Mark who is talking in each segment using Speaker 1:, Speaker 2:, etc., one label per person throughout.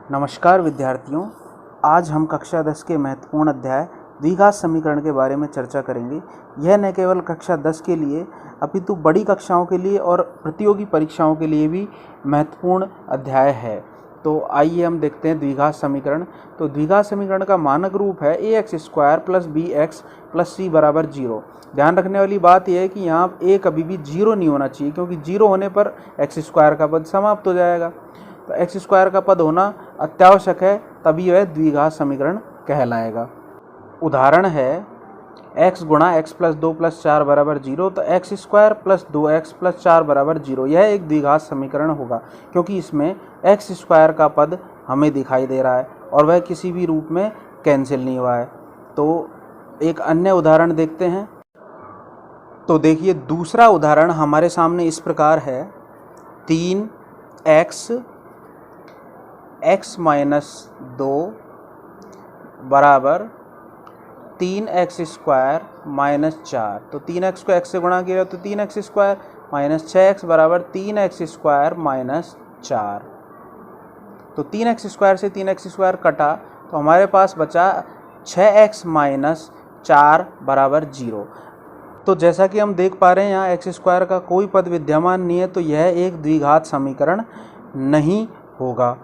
Speaker 1: नमस्कार विद्यार्थियों, आज हम कक्षा 10 के महत्वपूर्ण अध्याय द्विघात समीकरण के बारे में चर्चा करेंगे। यह न केवल कक्षा 10 के लिए अपितु बड़ी कक्षाओं के लिए और प्रतियोगी परीक्षाओं के लिए भी महत्वपूर्ण अध्याय है। तो आइए हम देखते हैं द्विघात समीकरण। तो द्विघात समीकरण का मानक रूप है ax² + bx + c = 0। ध्यान रखने वाली बात यह है कि यहाँ a कभी भी 0 नहीं होना चाहिए, क्योंकि 0 होने पर x² का पद समाप्त हो जाएगा। तो x² का पद होना अत्यावश्यक है, तभी वह द्विघात समीकरण कहलाएगा। उदाहरण है x गुणा x + 2 + 4 = 0। तो x² + 2x + 4 = 0। यह एक द्विघात समीकरण होगा, क्योंकि इसमें x² का पद हमें दिखाई दे रहा है और वह किसी भी रूप में कैंसिल नहीं हुआ है। तो एक अन्य उदाहरण देखते हैं। तो देखिए, दूसरा उदाहरण हमारे सामने इस प्रकार है। 3x x - 2 बराबर 3x² - 4। तो 3x को x से गुणा किया तो 3x² - 6x बराबर 3x² - 4। तो 3x² से 3x² कटा तो हमारे पास बचा 6x - 4 बराबर 0। तो जैसा कि हम देख पा रहे हैं, यहाँ x² का कोई पद विद्यमान नहीं है, तो यह एक द्विघात समीकरण नहीं होगा।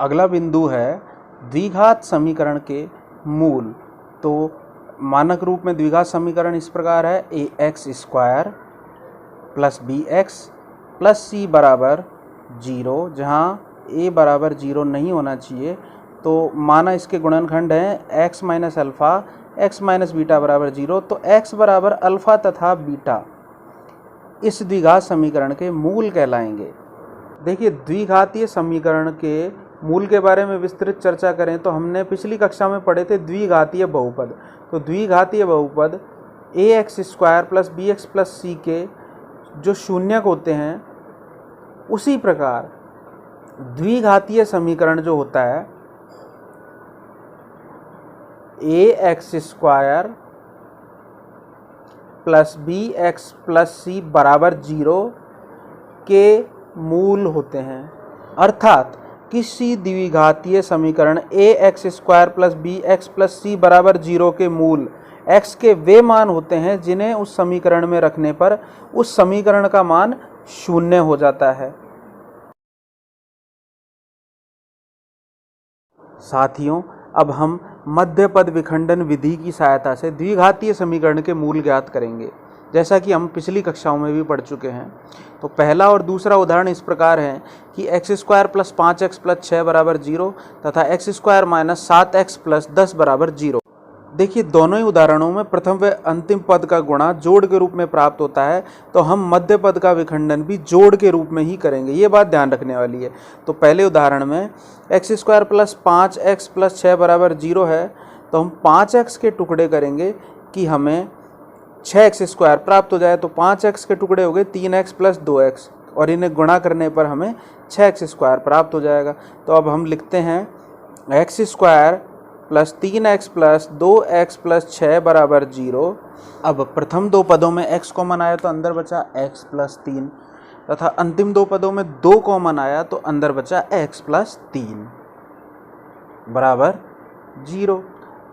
Speaker 1: अगला बिंदु है द्विघात समीकरण के मूल। तो मानक रूप में द्विघात समीकरण इस प्रकार है। ax² + bx + c = 0। जहाँ a बराबर 0 नहीं होना चाहिए, तो माना इसके गुणनखंड हैं x - अल्फ़ा x - बीटा बराबर 0। तो x बराबर अल्फ़ा तथा बीटा इस द्विघात समीकरण के मूल कहलाएंगे। देखिए, द्विघातीय समीकरण के मूल के बारे में विस्तृत चर्चा करें तो हमने पिछली कक्षा में पढ़े थे द्विघातीय बहुपद। तो द्विघातीय बहुपद ax² + bx + c के जो शून्यक होते हैं, उसी प्रकार द्विघातीय समीकरण जो होता है ax² + bx + c = 0 के मूल होते हैं। अर्थात किसी द्विघातीय समीकरण ax² + bx + c = 0 के मूल x के वे मान होते हैं जिन्हें उस समीकरण में रखने पर उस समीकरण का मान 0 हो जाता है। साथियों, अब हम मध्य पद विखंडन विधि की सहायता से द्विघातीय समीकरण के मूल ज्ञात करेंगे, जैसा कि हम पिछली कक्षाओं में भी पढ़ चुके हैं। तो पहला और दूसरा उदाहरण इस प्रकार है कि x² + 5x + 6 = 0 तथा x² - 7x + 10 = 0। देखिए, दोनों ही उदाहरणों में प्रथम व अंतिम पद का गुणा जोड़ के रूप में प्राप्त होता है, तो हम मध्य पद का विखंडन भी जोड़ के रूप में ही करेंगे। ये बात ध्यान रखने वाली है। तो पहले उदाहरण में x² + 5x + 6 = 0 है, तो हम 5x के टुकड़े करेंगे कि हमें 6x² प्राप्त हो जाए। तो 5x के टुकड़े हो गए 3x + 2x, और इन्हें गुणा करने पर हमें 6x² प्राप्त हो जाएगा। तो अब हम लिखते हैं x² + 3x + 2x + 6 = 0। अब प्रथम दो पदों में x कॉमन आया तो अंदर बचा x + 3, तथा अंतिम दो पदों में 2 कॉमन आया तो अंदर बचा x + 3 बराबर 0।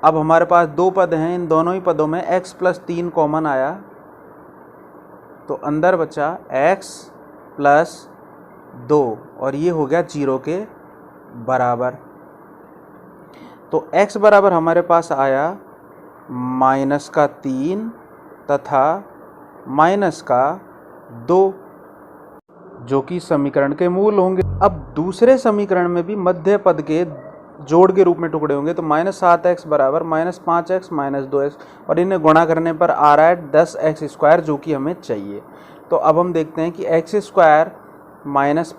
Speaker 1: अब हमारे पास दो पद हैं, इन दोनों ही पदों में x + 3 कॉमन आया तो अंदर बचा x + 2, और ये हो गया 0 के बराबर। तो x बराबर हमारे पास आया -3 तथा -2, जो कि समीकरण के मूल होंगे। अब दूसरे समीकरण में भी मध्य पद के जोड़ के रूप में टुकड़े होंगे। तो -7x बराबर -5x - 2x, और इन्हें गुणा करने पर आ रहा है 10x², जो कि हमें चाहिए। तो अब हम देखते हैं कि x² -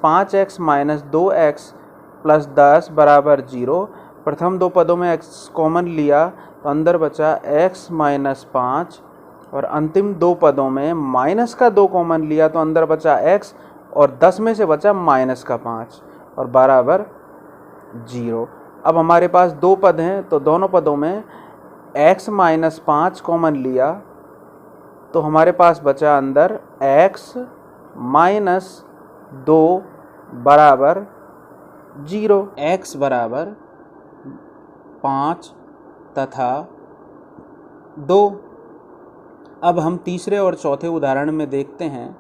Speaker 1: 5x - 2x + 10 = 0। प्रथम दो पदों में x कॉमन लिया तो अंदर बचा x - 5, और अंतिम दो पदों में -2 कॉमन लिया तो अंदर बचा x, और 10 में से बचा -5, और बराबर 0। अब हमारे पास दो पद हैं, तो दोनों पदों में x - 5 कॉमन लिया तो हमारे पास बचा अंदर x - 2 बराबर 0। x बराबर 5 तथा 2। अब हम तीसरे और चौथे उदाहरण में देखते हैं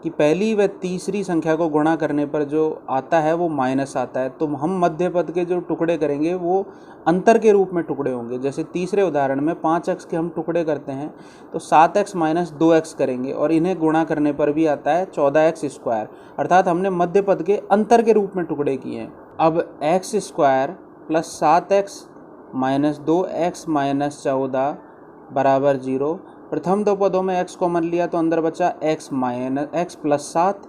Speaker 1: कि पहली व तीसरी संख्या को गुणा करने पर जो आता है वो माइनस आता है, तो हम मध्य पद के जो टुकड़े करेंगे वो अंतर के रूप में टुकड़े होंगे। जैसे तीसरे उदाहरण में 5x के हम टुकड़े करते हैं तो 7x माइनस 2x करेंगे और इन्हें गुणा करने पर भी आता है 14x स्क्वायर, अर्थात हमने मध्य पद के अंतर के रूप में टुकड़े किए हैं। अब x square plus 7x minus 2x minus 14 बराबर 0। प्रथम दो पदों में x कॉमन लिया तो अंदर बचा x माइनस x प्लस 7।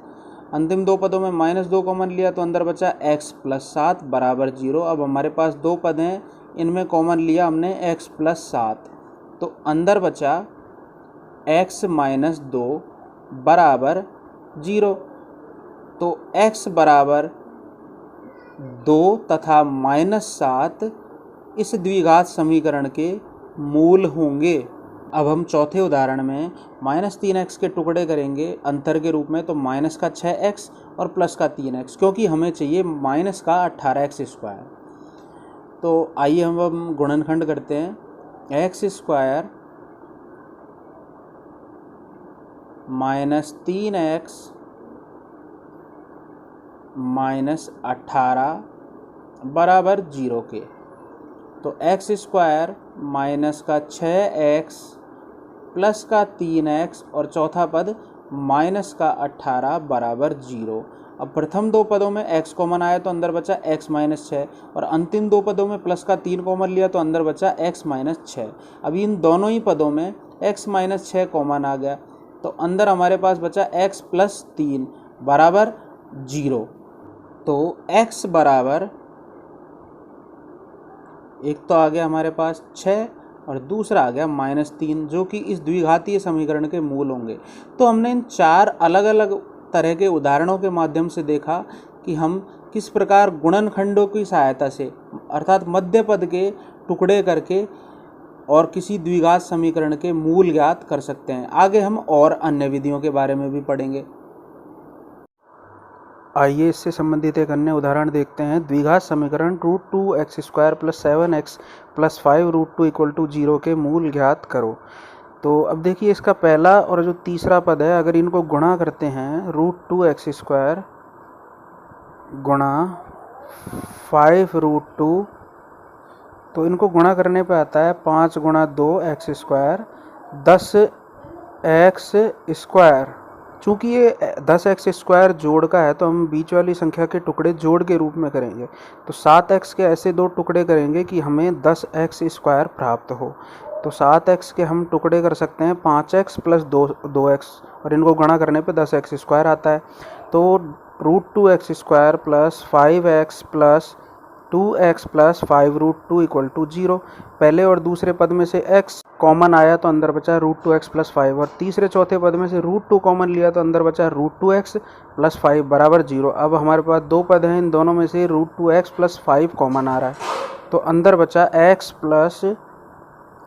Speaker 1: अंतिम दो पदों में -2 कॉमन लिया तो अंदर बचा x प्लस 7 बराबर 0। अब हमारे पास दो पद हैं, इनमें कॉमन लिया हमने x प्लस 7, तो अंदर बचा x माइनस 2 बराबर 0। तो x बराबर 2 तथा -7 इस द्विघात समीकरण के मूल होंगे। अब हम चौथे उदाहरण में -3x के टुकड़े करेंगे अंतर के रूप में, तो माइनस का 6x और प्लस का 3x, क्योंकि हमें चाहिए माइनस का 18x स्क्वायर। तो आइए हम गुणनखंड करते हैं। x square minus 3x minus 18 बराबर 0 के। तो x स्क्वायर माइनस का 6x प्लस का 3x और चौथा पद माइनस का 18 बराबर 0। अब प्रथम दो पदों में x कॉमन आया तो अंदर बचा x माइनस 6 और अंतिम दो पदों में प्लस का 3 कॉमन लिया तो अंदर बचा x माइनस 6। अब इन दोनों ही पदों में x माइनस 6 कॉमन आ गया तो अंदर हमारे पास बचा x प्लस 3 बराबर 0। तो x बराबर एक तो आ गया हमारे पास 6 और दूसरा आ गया -3, जो कि इस द्विघातीय समीकरण के मूल होंगे। तो हमने इन 4 अलग अलग तरह के उदाहरणों के माध्यम से देखा कि हम किस प्रकार गुणनखंडों की सहायता से, अर्थात मध्य पद के टुकड़े करके और किसी द्विघात समीकरण के मूल ज्ञात कर सकते हैं। आगे हम और अन्य विधियों के बारे में भी पढ़ेंगे। आइए इससे संबंधित एक अन्य उदाहरण देखते हैं। द्विघात समीकरण √2x² plus 7x plus 5 √2 equal to 0 के मूल ज्ञात करो। तो अब देखिए इसका पहला और जो तीसरा पद है, अगर इनको गुणा करते हैं √2x² गुणा 5 √2, तो इनको गुणा करने पे आता है 5 गुणा 2x² 10x²। चूँकि ये 10x² जोड़ का है तो हम बीच वाली संख्या के टुकड़े जोड़ के रूप में करेंगे। तो 7x के ऐसे दो टुकड़े करेंगे कि हमें 10x² प्राप्त हो। तो 7x के हम टुकड़े कर सकते हैं 5x प्लस 2x और इनको गुणा करने पे 10x² आता है। तो √2x² plus 5x plus 2x plus 5 √2 equal to 0। पहले और दूसरे पद में से x कॉमन आया तो अंदर बचा √2x प्लस 5 और तीसरे चौथे पद में से √2 कॉमन लिया तो अंदर बचा √2x प्लस 5 बराबर 0। अब हमारे पास दो पद हैं, इन दोनों में से √2x प्लस 5 कॉमन आ रहा है तो अंदर बचा x प्लस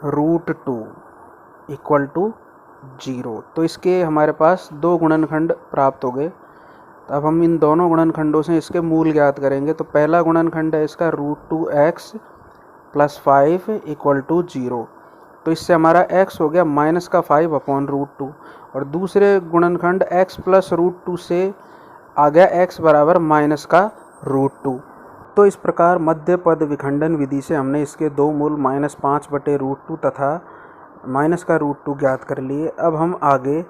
Speaker 1: √2 इक्वल टू 0। तो इसके हमारे पास दो गुणनखंड प्राप्त हो गए। तो अब हम इन दोनों गुणनखंडों से इसके मूल ज्ञात करेंगे। तो पहला गुणनखंड है इसका √2x प्लस 5 इक्वल टू 0। तो इससे हमारा x हो गया माइनस का 5 अपॉन √2 और दूसरे गुणनखंड x प्लस √2 से आ गया x बराबर माइनस का √2। तो इस प्रकार मध्य पद विखंडन विधि से हमने इसके दो मूल -5/√2 तथा माइनस का √2 ज्ञात कर लिए। अब हम आगे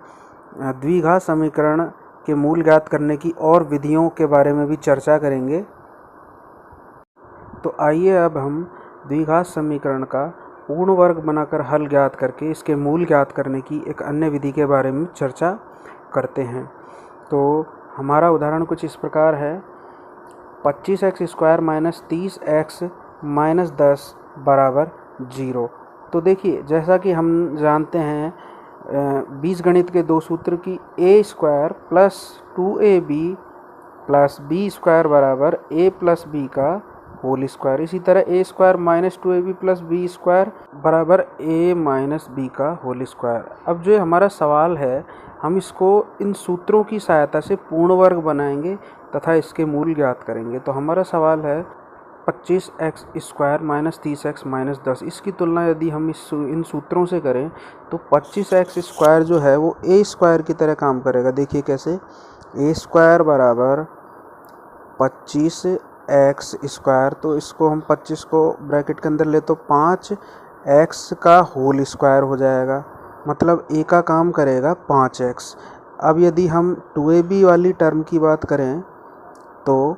Speaker 1: द्विघात समीकरण के मूल ज्ञात करने की और विधियों के बारे में भी चर्चा करेंगे। तो आइए अब हम द्विघात समीकरण का पूर्ण वर्ग बनाकर हल ज्ञात करके इसके मूल ज्ञात करने की एक अन्य विधि के बारे में चर्चा करते हैं। तो हमारा उदाहरण कुछ इस प्रकार है। 25x² माइनस 30x माइनस 10 बराबर 0। तो देखिए जैसा कि हम जानते हैं बीजगणित के दो सूत्र की a² plus 2ab plus b² बराबर a प्लस b का
Speaker 2: होल स्क्वायर। इसी तरह A square minus 2ab plus B square बराबर a माइनस बी का होल स्क्वायर। अब जो हमारा सवाल है, हम इसको इन सूत्रों की सहायता से पूर्ण वर्ग बनाएंगे तथा इसके मूल ज्ञात करेंगे। तो हमारा सवाल है 25x square minus 30x minus 10। इसकी तुलना यदि हम इन सूत्रों से करें तो 25x स्क्वायर जो है वो a स्क्वायर की तरह काम करेगा। देखिए कैसे, a स्क्वायर बराबर 25x स्क्वायर, तो इसको हम 25 को ब्रैकेट के अंदर ले तो 5x का होल स्क्वायर हो जाएगा, मतलब a का काम करेगा 5x। अब यदि हम 2ab वाली टर्म की बात करें तो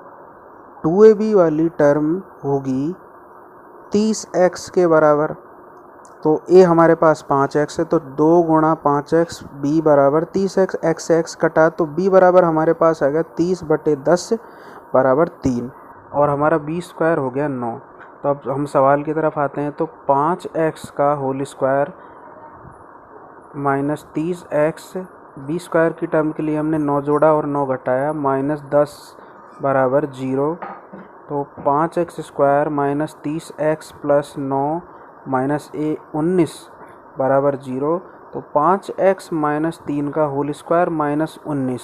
Speaker 2: 2ab वाली टर्म होगी 30x के बराबर। तो a हमारे पास 5x है तो 2 गुणा 5x, b बराबर 30x, x कटा तो b बराबर हमारे पास आ गया 30/10 बराबर 3, और हमारा b स्क्वायर हो गया 9। तो अब हम सवाल की तरफ आते हैं। तो 5x का whole square minus 30x, b square की टर्म के लिए हमने 9 जोड़ा और 9 घटाया, माइनस 10 बराबर 0। तो 5x square minus 30x plus 9 minus 19 बराबर 0। तो 5x माइनस 3 का होल स्क्वायर माइनस 19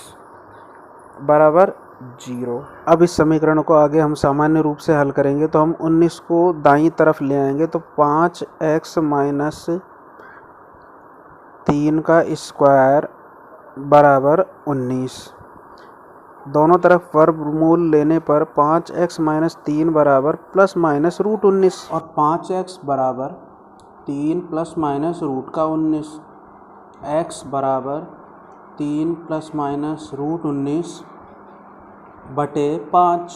Speaker 2: बराबर 0। अब इस समीकरण को आगे हम सामान्य रूप से हल करेंगे। तो हम 19 को दाईं तरफ ले आएंगे तो 5x माइनस 3 का स्क्वायर बराबर 19। दोनों तरफ वर्गमूल लेने पर 5x माइनस 3 बराबर प्लस माइनस रूट 19, और 5x बराबर 3 प्लस माइनस रूट का 19, x बराबर 3 प्लस माइनस रूट 19 बटे 5।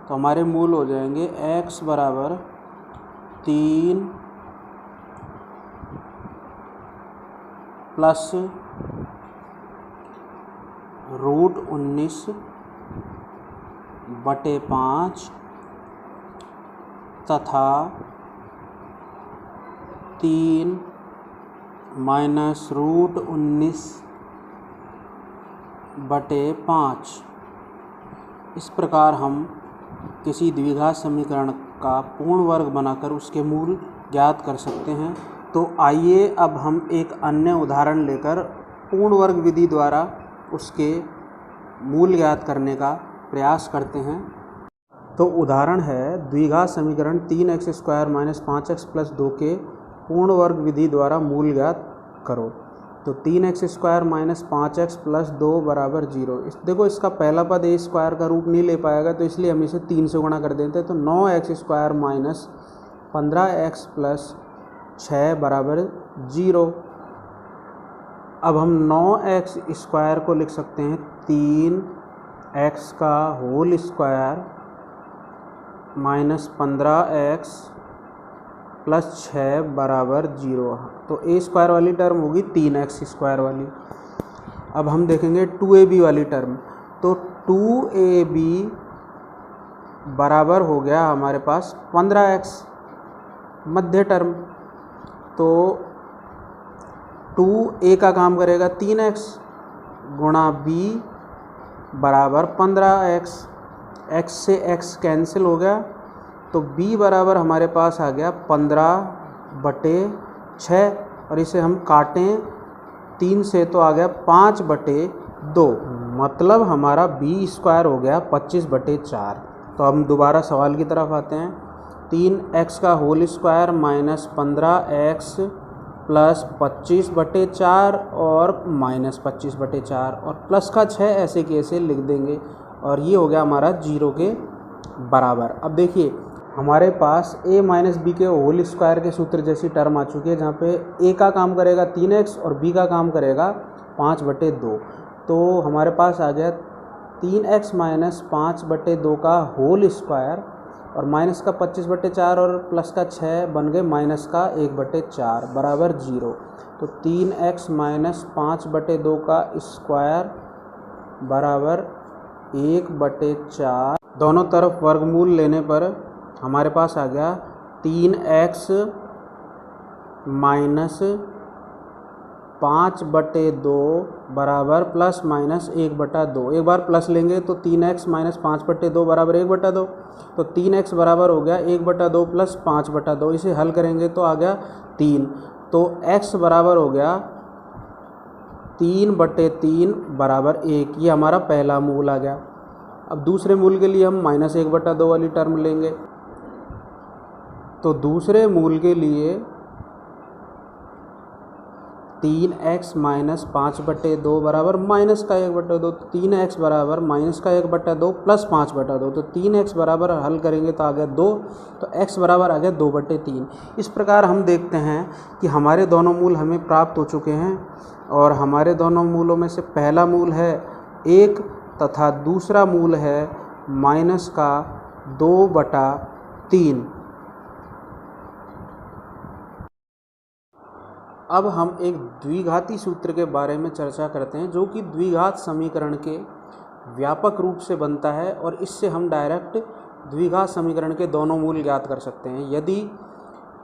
Speaker 2: तो हमारे मूल हो जाएंगे x बराबर 3 प्लस रूट 19 बटे 5 तथा 3 माइनस रूट 19 बटे 5। इस प्रकार हम किसी द्विघात समीकरण का पूर्ण वर्ग बनाकर उसके मूल ज्ञात कर सकते हैं। तो आइए अब हम एक अन्य उदाहरण लेकर पूर्ण वर्ग विधि द्वारा उसके मूल ज्ञात करने का प्रयास करते हैं। तो उदाहरण है द्विघात समीकरण 3x square minus 5x plus 2 के पूर्ण वर्ग विधि द्वारा मूल ज्ञात करो। तो 3x square minus 5x plus 2 बराबर 0। देखो इसका पहला पद a स्क्वायर का रूप नहीं ले पाएगा, तो इसलिए हम इसे 3 से गुणा कर देते हैं। तो 9x square minus 15x plus 6 बराबर 0। अब हम 9x स्क्वायर को लिख सकते हैं 3x का whole square minus 15x plus 6 बराबर 0। तो a स्क्वायर वाली टर्म होगी 3x स्क्वायर वाली। अब हम देखेंगे 2ab वाली टर्म। तो 2ab बराबर हो गया हमारे पास 15x मध्य टर्म। तो 2a का काम करेगा 3x गुणा b बराबर 15x, x से x कैंसिल हो गया तो b बराबर हमारे पास आ गया 15/6, और इसे हम काटें 3 से तो आ गया 5/2, मतलब हमारा b स्क्वायर हो गया 25/4। तो हम दोबारा सवाल की तरफ आते हैं। 3x का whole square minus 15x plus 25/4 और माइनस 25/4 और प्लस का 6 ऐसे के ऐसे लिख देंगे, और ये हो गया हमारा 0 के बराबर। अब देखिए हमारे पास a माइनस बी के होल स्क्वायर के सूत्र जैसी टर्म आ चुकी है, जहाँ पे a का काम करेगा 3x और b का काम करेगा 5/2। तो हमारे पास आ गया 3x माइनस 5/2 का होल स्क्वायर और माइनस का 25/4 और प्लस का 6 बन गए माइनस का 1/4 बराबर 0। तो 3x माइनस 5/2 का स्क्वायर बराबर 1/4। दोनों तरफ वर्गमूल लेने पर हमारे पास आ गया 3x माइनस 5/2 बराबर प्लस माइनस 1/2। एक बार प्लस लेंगे तो 3x माइनस 5/2 बराबर 1/2। तो 3x बराबर हो गया 1/2 प्लस 5/2। इसे हल करेंगे तो आ गया 3। तो x बराबर हो गया 3/3 बराबर 1। ये हमारा पहला मूल आ गया। अब दूसरे मूल के लिए हम माइनस 1/2 वाली टर्म लेंगे। तो दूसरे मूल के लिए 3x माइनस 5/2 बराबर माइनस का 1/2। 3x बराबर माइनस का 1/2 प्लस 5/2। तो 3x बराबर हल करेंगे तो आ गया 2। तो x बराबर आ गया 2/3। इस प्रकार हम देखते हैं कि हमारे दोनों मूल हमें प्राप्त हो चुके हैं और हमारे दोनों मूलों में से पहला मूल है 1 तथा दूसरा मूल है माइनस का 2/3। अब हम एक द्विघाती सूत्र के बारे में चर्चा करते हैं जो कि द्विघात समीकरण के व्यापक रूप से बनता है और इससे हम डायरेक्ट द्विघात समीकरण के दोनों मूल ज्ञात कर सकते हैं। यदि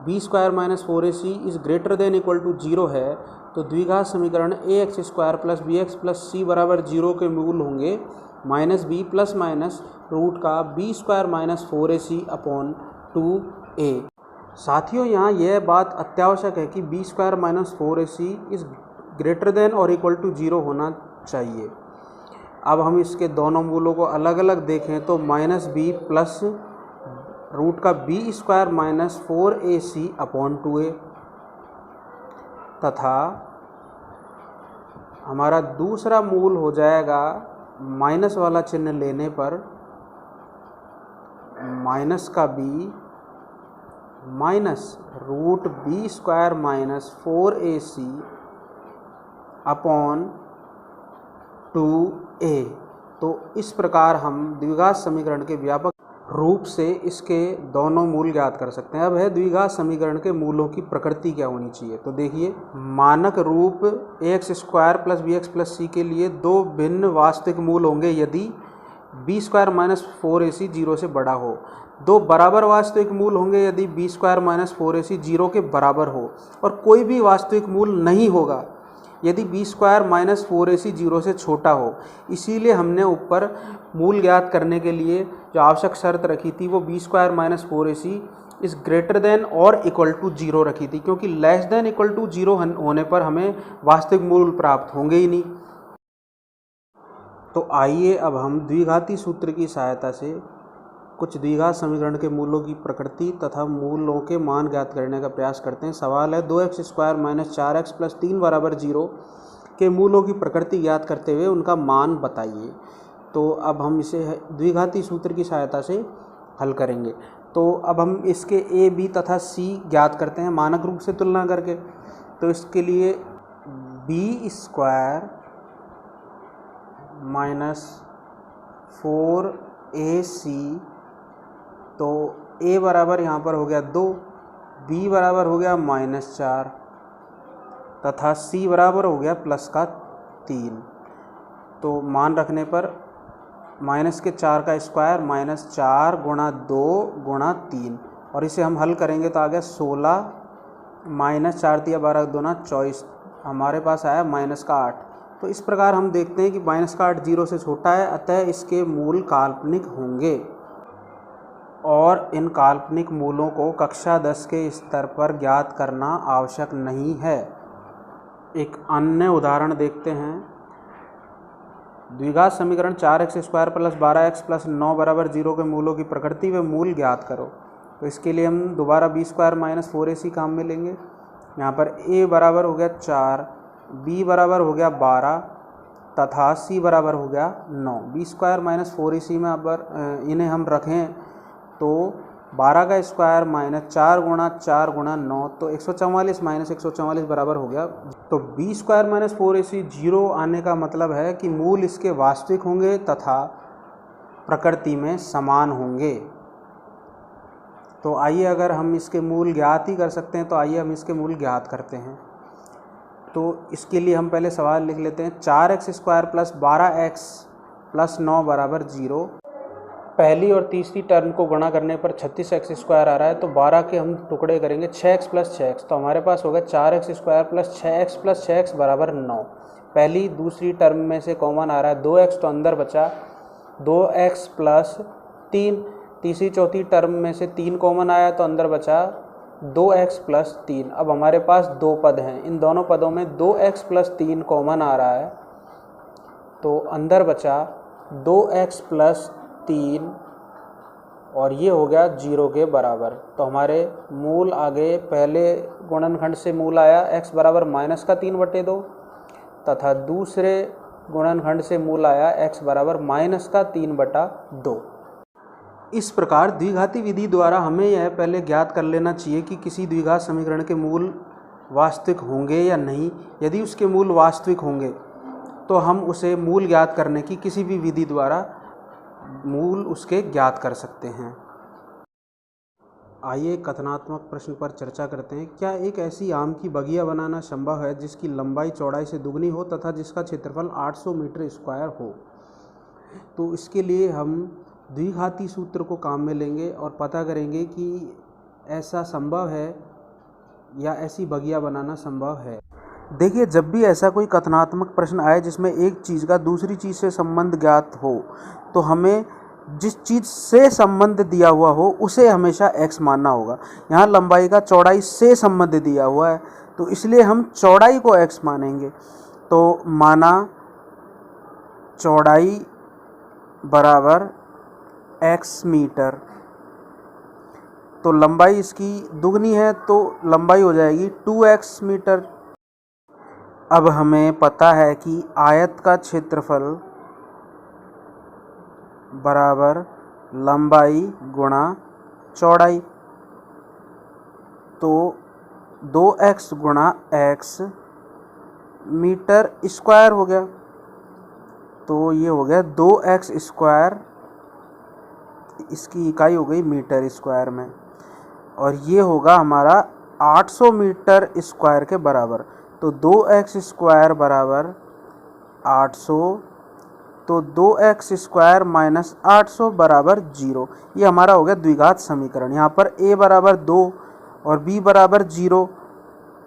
Speaker 2: b² minus 4ac is greater than equal to 0 है तो द्विघात समीकरण ax² plus bx plus c बराबर 0 के मूल होंगे minus b plus minus root का b² minus 4ac upon 2a। साथियों, यहाँ यह बात अत्यावश्यक है कि b² minus 4ac is greater then और इक्वल टू 0 होना चाहिए। अब हम इसके दोनों मूलों को अलग अलग देखें तो माइनस b प्लस रूट का b² minus 4ac upon 2a तथा हमारा दूसरा मूल हो जाएगा माइनस वाला चिन्ह लेने पर माइनस का b minus root b² minus 4ac upon 2a। तो इस प्रकार हम द्विघात समीकरण के व्यापक रूप से इसके दोनों मूल ज्ञात कर सकते हैं। अब है द्विघात समीकरण के मूलों की प्रकृति क्या होनी चाहिए। तो देखिए, मानक रूप ax² plus bx plus c के लिए दो भिन्न वास्तविक मूल होंगे यदि b² माइनस 4ac 0 से बड़ा हो। दो बराबर वास्तविक मूल होंगे यदि b² माइनस 4ac 0 के बराबर हो और कोई भी वास्तविक मूल नहीं होगा यदि b² माइनस 4ac 0 से छोटा हो। इसीलिए हमने ऊपर मूल ज्ञात करने के लिए जो आवश्यक शर्त रखी थी वो b² minus 4ac is greater then और इक्वल टू 0 रखी थी, क्योंकि लेस देन इक्वल टू 0 होने पर हमें वास्तविक मूल प्राप्त होंगे ही नहीं। तो आइए अब हम द्विघाती सूत्र की सहायता से कुछ द्विघात समीकरण के मूलों की प्रकृति तथा मूलों के मान ज्ञात करने का प्रयास करते हैं। सवाल है 2x² माइनस 4x प्लस 3 बराबर 0 के मूलों की प्रकृति ज्ञात करते हुए उनका मान बताइए। तो अब हम इसे द्विघाती सूत्र की सहायता से हल करेंगे। तो अब हम इसके a, b तथा c ज्ञात करते हैं मानक रूप से तुलना करके। तो इसके लिए b² माइनस 4ac, तो a बराबर यहाँ पर हो गया 2, b बराबर हो गया -4 तथा c बराबर हो गया प्लस का 3। तो मान रखने पर माइनस के 4 का स्क्वायर माइनस 4 गुणा 2 गुणा 3 और इसे हम हल करेंगे तो आ गया 16 माइनस 4 × 12 दूना 24, हमारे पास आया माइनस का 8। तो इस प्रकार हम देखते हैं कि माइनस का 8 0 से छोटा है, अतः इसके मूल काल्पनिक होंगे और इन काल्पनिक मूलों को कक्षा 10 के स्तर पर ज्ञात करना आवश्यक नहीं है। एक अन्य उदाहरण देखते हैं। द्विघात समीकरण 4x² प्लस 12x प्लस 9 बराबर 0 के मूलों की प्रकृति व मूल ज्ञात करो। तो इसके लिए हम दोबारा b² माइनस 4ac काम में लेंगे। यहाँ पर a बराबर हो गया 4, b बराबर हो गया 12 तथा c बराबर हो गया 9। b² माइनस 4ac में अगर इन्हें हम रखें तो 12 का स्क्वायर माइनस 4 गुणा 4 गुणा 9, तो 144 माइनस 144 बराबर हो गया। तो b² माइनस 4ac 0 आने का मतलब है कि मूल इसके वास्तविक होंगे तथा प्रकृति में समान होंगे। तो आइए, अगर हम इसके मूल ज्ञात ही कर सकते हैं तो आइए हम इसके मूल ज्ञात करते हैं। तो इसके लिए हम पहले सवाल लिख लेते हैं। 4x² प्लस 12x प्लस 9 बराबर 0। पहली और तीसरी टर्म को गुणा करने पर 36x² आ रहा है, तो 12 के हम टुकड़े करेंगे 6x + 6x, तो हमारे पास होगा 4x² + 6x + 6x बराबर 9। पहली दूसरी टर्म में से कॉमन आ रहा है 2x, तो अंदर बचा 2x + 3। तीसरी चौथी टर्म में से 3 कॉमन आया तो अंदर बचा 2x + 3। अब हमारे पास दो पद हैं, इन दोनों पदों में 2x + 3 कॉमन आ रहा है, तो अंदर बचा 2x + 3 और ये हो गया 0 के बराबर। तो हमारे मूल आगे पहले गुणनखंड से मूल आया x बराबर -3/2 तथा दूसरे गुणनखंड से मूल आया x बराबर -3/2। इस प्रकार द्विघाती विधि द्वारा हमें यह पहले ज्ञात कर लेना चाहिए कि किसी द्विघात समीकरण के मूल वास्तविक होंगे या नहीं। यदि उसके मूल वास्तविक होंगे तो हम उसे मूल ज्ञात करने की किसी भी विधि द्वारा मूल उसके ज्ञात कर सकते हैं। आइए कथनात्मक प्रश्न पर चर्चा करते हैं। क्या एक ऐसी आम की बगिया बनाना संभव है जिसकी लंबाई चौड़ाई से दुगनी हो तथा जिसका क्षेत्रफल 800 मीटर स्क्वायर हो? तो इसके लिए हम द्विघाती सूत्र को काम में लेंगे और पता करेंगे कि ऐसा संभव है या ऐसी बगिया बनाना संभव है। देखिए, जब भी ऐसा कोई कथनात्मक प्रश्न आए जिसमें एक चीज़ का दूसरी चीज़ से संबंध ज्ञात हो, तो हमें जिस चीज़ से संबंध दिया हुआ हो उसे हमेशा x मानना होगा। यहाँ लंबाई का चौड़ाई से संबंध दिया हुआ है, तो इसलिए हम चौड़ाई को x मानेंगे। तो माना चौड़ाई बराबर x मीटर, तो लंबाई इसकी दुगनी है तो लंबाई हो जाएगी 2x मीटर। अब हमें पता है कि आयत का क्षेत्रफल बराबर लंबाई गुणा चौड़ाई, तो 2x गुणा x मीटर स्क्वायर हो गया, तो ये हो गया 2x², इसकी इकाई हो गई मीटर स्क्वायर में, और ये होगा हमारा 800 मीटर स्क्वायर के बराबर। तो 2x² बराबर 800, तो 2x² - 800 बराबर 0। ये हमारा हो गया द्विघात समीकरण। यहाँ पर a बराबर 2 और b बराबर 0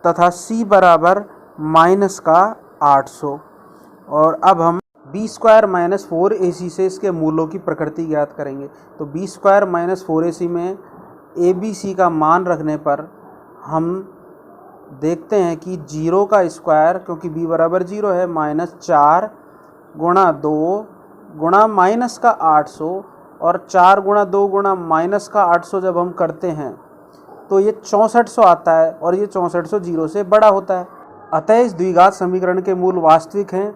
Speaker 2: तथा c बराबर -800। और अब हम b² - 4ac से इसके मूलों की प्रकृति ज्ञात करेंगे। तो b² - 4ac में abc का मान रखने पर हम देखते हैं कि 0 का स्क्वायर, क्योंकि b बराबर 0 है, -4 गुणा 2 गुणा -800 और 4 गुणा 2 गुणा -800 जब हम करते हैं तो ये 6400 आता है, और ये 6400 0 से बड़ा होता है। अतः इस द्विघात समीकरण के मूल वास्तविक हैं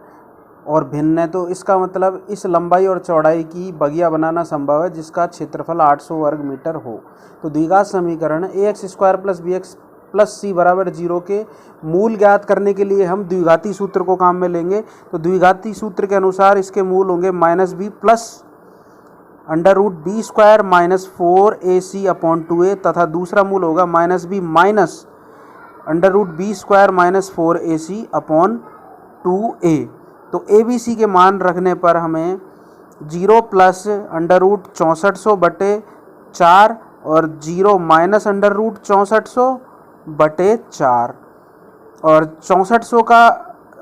Speaker 2: और भिन्न है, तो इसका मतलब इस लंबाई और चौड़ाई की बगिया बनाना संभव है जिसका क्षेत्रफल 800 वर्ग मीटर हो। तो द्विघात समीकरण ax² + bx + c बराबर 0 के मूल ज्ञात करने के लिए हम द्विघाती सूत्र को काम में लेंगे। तो द्विघाती सूत्र के अनुसार इसके मूल होंगे -b + √b² - 4ac/2a तथा दूसरा मूल होगा -b - √b² - 4ac/2a। तो abc के मान रखने पर हमें 0 + √6400/4 और 0 - √6400/4, और 6400 का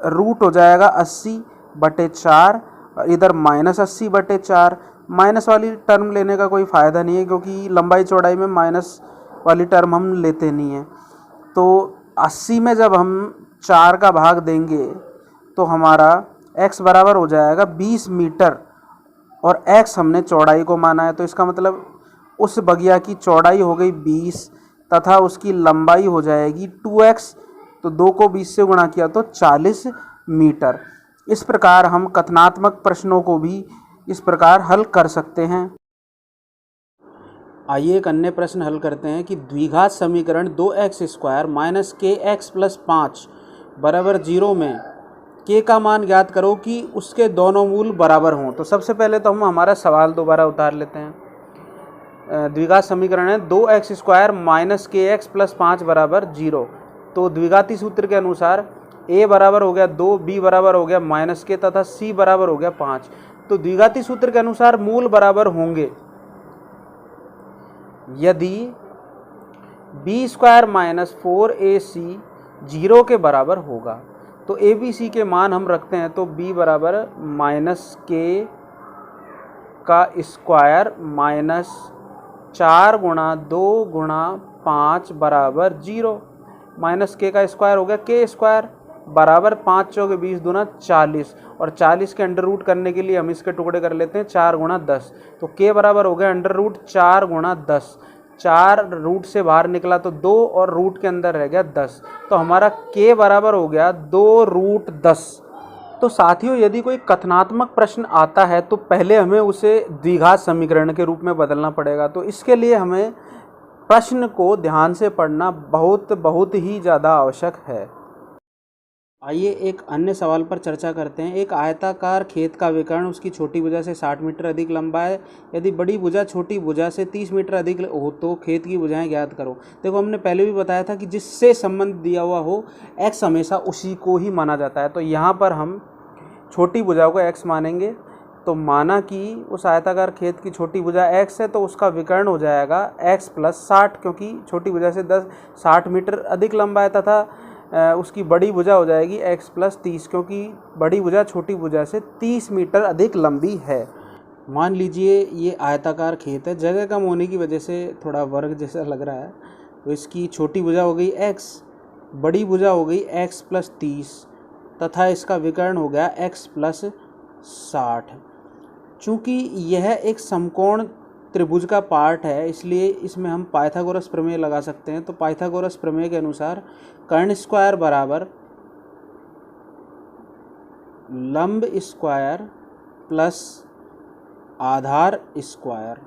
Speaker 2: रूट हो जाएगा 80/4 और इधर -80/4। माइनस वाली टर्म लेने का कोई फ़ायदा नहीं है, क्योंकि लंबाई चौड़ाई में माइनस वाली टर्म हम लेते नहीं हैं। तो 80 में जब हम 4 का भाग देंगे तो हमारा x बराबर हो जाएगा 20 मीटर, और x हमने चौड़ाई को माना है, तो इसका मतलब उस बगिया की चौड़ाई हो गई 20 तथा उसकी लंबाई हो जाएगी 2x। तो 2 को 20 से गुणा किया तो 40 मीटर। इस प्रकार हम कथनात्मक प्रश्नों को भी इस प्रकार हल कर सकते हैं। आइए एक अन्य प्रश्न हल करते हैं कि द्विघात समीकरण 2x² - kx + 5 बराबर 0 में k का मान ज्ञात करो कि उसके दोनों मूल बराबर हों। तो सबसे पहले तो हम हमारा सवाल दोबारा उतार लेते हैं। द्विघात समीकरण है 2x² - kx + 5 बराबर 0। तो द्विघाती सूत्र के अनुसार a बराबर हो गया 2, b बराबर हो गया -k तथा c बराबर हो गया 5।
Speaker 1: तो द्विघाती सूत्र के अनुसार मूल बराबर होंगे यदि बी स्क्वायर माइनस 4ac 0 के बराबर होगा। तो ए बी सी के मान हम रखते हैं, तो b बराबर माइनस के का स्क्वायर माइनस 4 गुणा 2 गुणा 5 बराबर 0। माइनस के का स्क्वायर हो गया के स्क्वायर बराबर 5 चौके 20 दूना 40, और 40 के अंडर रूट करने के लिए हम इसके टुकड़े कर लेते हैं 4 गुणा 10। तो के बराबर हो गया अंडर रूट 4 गुणा 10। 4 रूट से बाहर निकला तो 2 और रूट के अंदर रह गया 10। तो हमारा के बराबर हो गया 2 रूट 10। तो साथियों, यदि कोई कथनात्मक प्रश्न आता है तो पहले हमें उसे द्विघात समीकरण के रूप में बदलना पड़ेगा। तो इसके लिए हमें प्रश्न को ध्यान से पढ़ना बहुत ही ज़्यादा आवश्यक है।
Speaker 2: आइए एक अन्य सवाल पर चर्चा करते हैं। एक आयताकार खेत का विकर्ण उसकी छोटी भुजा से 60 मीटर अधिक लंबा है। यदि बड़ी भुजा छोटी भुजा से 30 मीटर अधिक हो तो खेत की भुजाएं ज्ञात करो। देखो, हमने पहले भी बताया था कि जिससे संबंध दिया हुआ हो x हमेशा उसी को ही माना जाता है। तो यहाँ पर हम छोटी भुजा को x मानेंगे। तो माना कि उस आयताकार खेत की छोटी भुजा x है, तो उसका विकर्ण हो जाएगा x प्लस 60, क्योंकि छोटी भुजा से 60 मीटर अधिक लंबा है, तथा उसकी बड़ी भुजा हो जाएगी x प्लस 30, क्योंकि बड़ी भुजा छोटी भुजा से 30 मीटर अधिक लंबी है। मान लीजिए ये आयताकार खेत है, जगह कम होने की वजह से थोड़ा वर्ग जैसा लग रहा है। तो इसकी छोटी भुजा हो गई x, बड़ी भुजा हो गई x प्लस 30, तथा इसका विकर्ण हो गया x प्लस 60। चूँकि यह एक समकोण त्रिभुज का पार्ट है, इसलिए इसमें हम पाइथागोरस प्रमेय लगा सकते हैं। तो पाइथागोरस प्रमेय के अनुसार कर्ण स्क्वायर बराबर लंब स्क्वायर प्लस आधार स्क्वायर।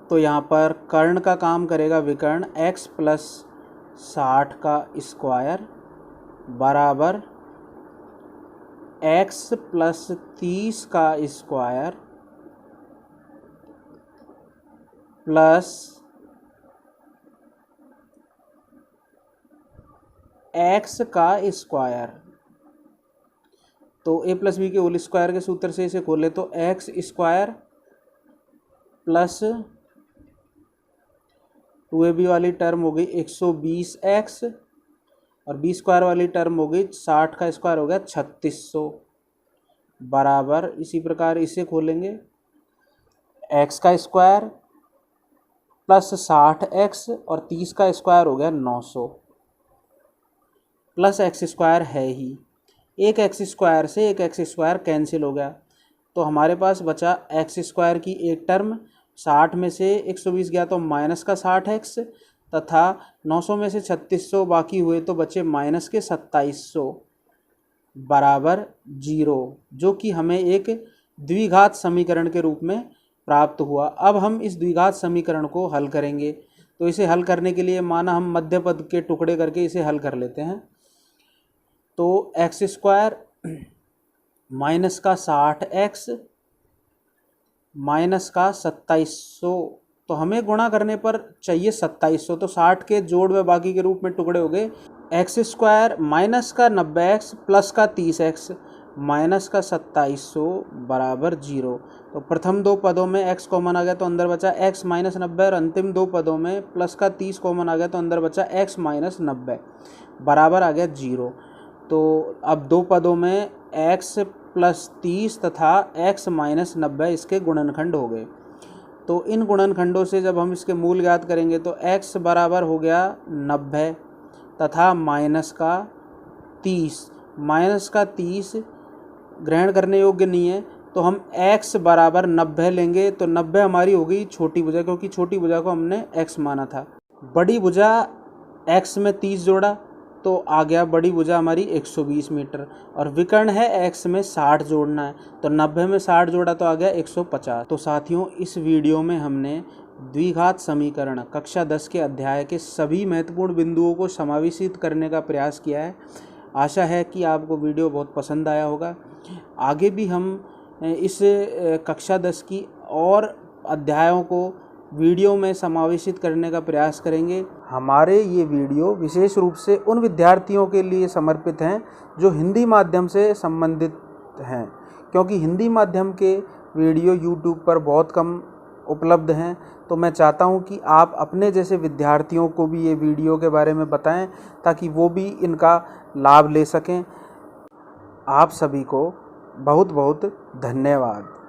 Speaker 2: तो यहाँ पर कर्ण का काम करेगा विकर्ण x प्लस 60 का स्क्वायर बराबर x प्लस 30 का स्क्वायर प्लस x का स्क्वायर। तो a प्लस बी के होल स्क्वायर के सूत्र से इसे खोले तो x स्क्वायर प्लस 2ab वाली टर्म हो गई 120x, और बी स्क्वायर वाली टर्म हो गई 60 का स्क्वायर हो गया 3600 बराबर। इसी प्रकार इसे खोलेंगे x का स्क्वायर प्लस 60x और 30 का स्क्वायर हो गया 900 प्लस x स्क्वायर है ही। एक x स्क्वायर से एक x स्क्वायर कैंसिल हो गया, तो हमारे पास बचा x स्क्वायर की एक टर्म। 60 में से 120 गया तो माइनस का 60x, तथा 900 में से 3600 बाकी हुए तो बचे माइनस के 2700 बराबर 0, जो कि हमें एक द्विघात समीकरण के रूप में प्राप्त हुआ। अब हम इस द्विघात समीकरण को हल करेंगे। तो इसे हल करने के लिए माना हम मध्य पद के टुकड़े करके इसे हल कर लेते हैं। तो x स्क्वायर माइनस का 60x माइनस का 2700, तो हमें गुणा करने पर चाहिए 2700। तो 60 के जोड़ व बाकी के रूप में टुकड़े हो गए x स्क्वायर माइनस का 90x प्लस का 30x माइनस का 2700 बराबर 0। तो प्रथम दो पदों में x कॉमन आ गया तो अंदर बचा x माइनस 90, और अंतिम दो पदों में प्लस का 30 कॉमन आ गया तो अंदर बचा x माइनस 90 बराबर आ गया 0। तो अब दो पदों में x प्लस 30 तथा x माइनस 90 इसके गुणनखंड हो गए। तो इन गुणनखंडों से जब हम इसके मूल ज्ञात करेंगे तो x बराबर हो गया 90 तथा माइनस का 30। माइनस का 30 ग्रहण करने योग्य नहीं है, तो हम x बराबर 90 लेंगे। तो 90 हमारी हो गई छोटी भुजा, क्योंकि छोटी भुजा को हमने x माना था। बड़ी भुजा x में 30 जोड़ा तो आ गया बड़ी भुजा हमारी 120 मीटर, और विकर्ण है x में 60 जोड़ना है, तो 90 में 60 जोड़ा तो आ गया 150। तो साथियों, इस वीडियो में हमने द्विघात समीकरण कक्षा 10 के अध्याय के सभी महत्वपूर्ण बिंदुओं को समावेशित करने का प्रयास किया है। आशा है कि आपको वीडियो बहुत पसंद आया होगा। आगे भी हम इस कक्षा 10 की और अध्यायों को वीडियो में समावेशित करने का प्रयास करेंगे।
Speaker 1: हमारे ये वीडियो विशेष रूप से उन विद्यार्थियों के लिए समर्पित हैं जो हिंदी माध्यम से संबंधित हैं, क्योंकि हिंदी माध्यम के वीडियो YouTube पर बहुत कम उपलब्ध हैं। तो मैं चाहता हूं कि आप अपने जैसे विद्यार्थियों को भी ये वीडियो के बारे में बताएं ताकि वो भी इनका लाभ ले सकें। आप सभी को बहुत बहुत धन्यवाद।